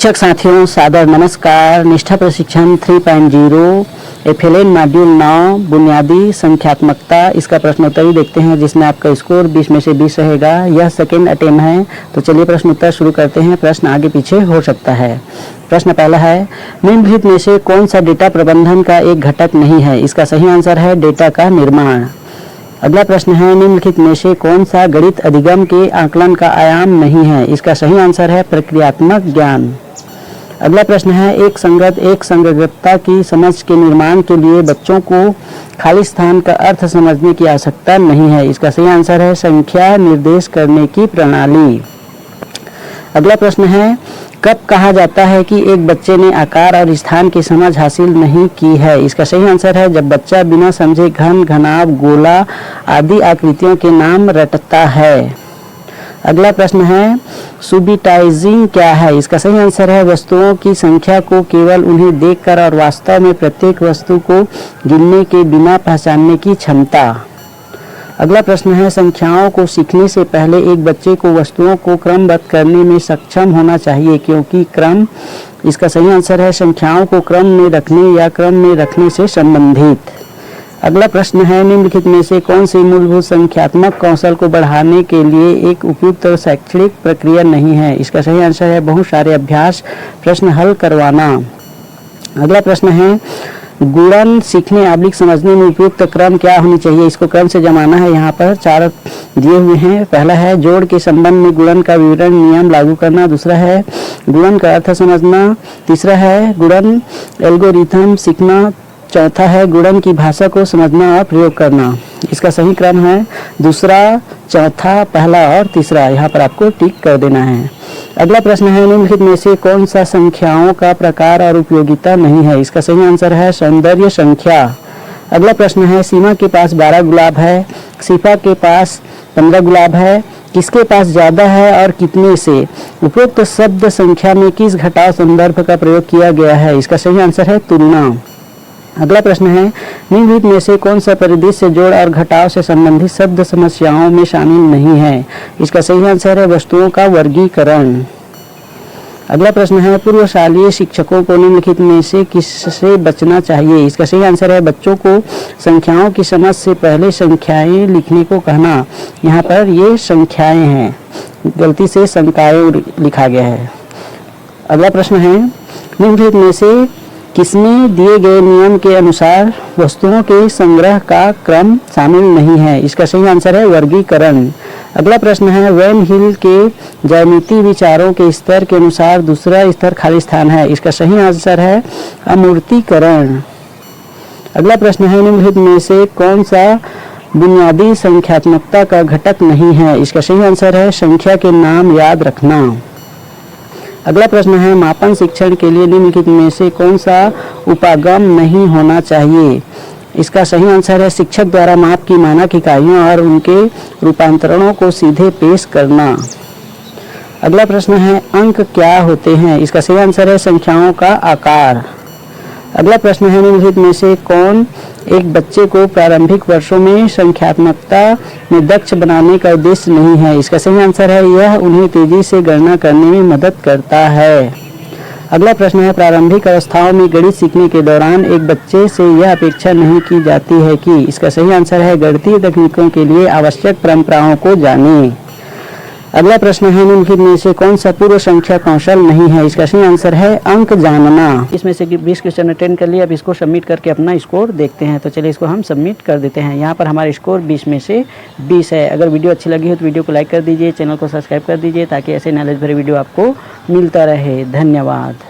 शिक्षक साथियों सादर नमस्कार। निष्ठा प्रशिक्षण 3.0 एफएलएन मॉड्यूल 9 बुनियादी संख्यात्मकता, इसका प्रश्नोत्तरी देखते हैं जिसमें आपका स्कोर 20 में से 20 रहेगा। यह सेकेंड अटेम्प्ट है, तो चलिए प्रश्नोत्तर शुरू करते हैं। प्रश्न आगे पीछे हो सकता है। प्रश्न पहला है, निम्नलिखित में से कौन सा डेटा प्रबंधन का एक घटक नहीं है? इसका सही आंसर है डेटा का निर्माण। अगला प्रश्न है, निम्नलिखित में से कौन सा गणित अधिगम के आकलन का आयाम नहीं है? इसका सही आंसर है प्रक्रियात्मक ज्ञान। अगला प्रश्न है, एक संगतता की समझ के निर्माण के लिए बच्चों को खाली स्थान का अर्थ समझने की आवश्यकता नहीं है। इसका सही आंसर है संख्या निर्देश करने की प्रणाली। अगला प्रश्न है, कब कहा जाता है कि एक बच्चे ने आकार और स्थान की समझ हासिल नहीं की है? इसका सही आंसर है जब बच्चा बिना समझे घन, घनाभ, गोला आदि आकृतियों के नाम रटता है। अगला प्रश्न है, सुबिटाइजिंग क्या है? इसका सही आंसर है वस्तुओं की संख्या को केवल उन्हें देखकर और वास्तव में प्रत्येक वस्तु को गिनने के बिना पहचानने की क्षमता। अगला प्रश्न है, संख्याओं को सीखने से पहले एक बच्चे को वस्तुओं को क्रमबद्ध करने में सक्षम होना चाहिए, क्योंकि क्रम। इसका सही आंसर है संख्याओं को क्रम में रखने या क्रम में रखने से संबंधित। अगला प्रश्न है, निम्नलिखित में से कौन सी मूलभूत संख्यात्मक कौशल को बढ़ाने के लिए एक उपयुक्त शैक्षणिक प्रक्रिया नहीं है? इसका सही आंसर है बहुत सारे अभ्यास प्रश्न हल करवाना। अगला प्रश्न है, गुणन सीखने समझने में उपयुक्त क्रम क्या होनी चाहिए? इसको क्रम से जमाना है। यहाँ पर 4 दिए हुए हैं। पहला है जोड़ के संबंध में गुणन का विवरण नियम लागू करना। दूसरा है गुणन का अर्थ समझना। तीसरा है गुणन एल्गोरिथम सीखना। चौथा है गुणन की भाषा को समझना और प्रयोग करना। इसका सही क्रम है दूसरा, चौथा, पहला और तीसरा। यहाँ पर आपको टिक कर देना है। अगला प्रश्न है, निम्नलिखित में से कौन सा संख्याओं का प्रकार और उपयोगिता नहीं है? इसका सही आंसर है सौंदर्य संख्या। अगला प्रश्न है, सीमा के पास 12 गुलाब है, शिफा के पास 15 गुलाब है, किसके पास ज्यादा है और कितने से? उपयुक्त शब्द संख्या में किस घटाव संदर्भ का प्रयोग किया गया है? इसका सही आंसर है तुलना। अगला प्रश्न है, निम्नलिखित में से कौन सा परिदृश्य जोड़ और घटाव से संबंधित शब्द समस्याओं में शामिल नहीं है? इसका सही आंसर है वस्तुओं का वर्गीकरण। अगला प्रश्न है, पूर्वशालीय शिक्षकों को निम्नलिखित में से किससे बचना चाहिए? इसका सही आंसर है बच्चों को संख्याओं की समझ से पहले संख्याएं लिखने को कहना। यहाँ पर ये संख्याएं हैं, गलती से संख्याएं लिखा गया है। अगला प्रश्न है, निम्नलिखित में से किसमें दिए गए नियम के अनुसार वस्तुओं के संग्रह का क्रम शामिल नहीं है? इसका सही आंसर है वर्गीकरण। अगला प्रश्न है, वैन हिल के ज्यामितीय विचारों के स्तर के अनुसार दूसरा स्तर खाली स्थान है। इसका सही आंसर है अमूर्तीकरण। अगला प्रश्न है, निम्नलिखित में से कौन सा बुनियादी संख्यात्मकता का घटक नहीं है? इसका सही आंसर है संख्या के नाम याद रखना। अगला प्रश्न है, मापन शिक्षण के लिए निम्नलिखित में से कौन सा उपागम नहीं होना चाहिए? इसका सही आंसर है शिक्षक द्वारा माप की मानक इकाइयों और उनके रूपांतरणों को सीधे पेश करना। अगला प्रश्न है, अंक क्या होते हैं? इसका सही आंसर है संख्याओं का आकार। अगला प्रश्न है, निम्नलिखित में से कौन एक बच्चे को प्रारंभिक वर्षों में संख्यात्मकता में दक्ष बनाने का उद्देश्य नहीं है? इसका सही आंसर है यह उन्हें तेजी से गणना करने में मदद करता है। अगला प्रश्न है, प्रारंभिक अवस्थाओं में गणित सीखने के दौरान एक बच्चे से यह अपेक्षा नहीं की जाती है कि? इसका सही आंसर है गणितीय तकनीकों के लिए आवश्यक परंपराओं को जानें। अगला प्रश्न है, निम्नलिखित में से कौन सा पूर्व संख्या कौशल नहीं है? इसका सही आंसर है अंक जानना। इसमें से 20 क्वेश्चन अटेंड कर लिए। अब इसको सबमिट करके अपना स्कोर देखते हैं। तो चलिए इसको हम सबमिट कर देते हैं। यहाँ पर हमारा स्कोर 20 में से 20 है। अगर वीडियो अच्छी लगी हो तो वीडियो को लाइक कर दीजिए, चैनल को सब्सक्राइब कर दीजिए ताकि ऐसे नॉलेज भरे वीडियो आपको मिलता रहे। धन्यवाद।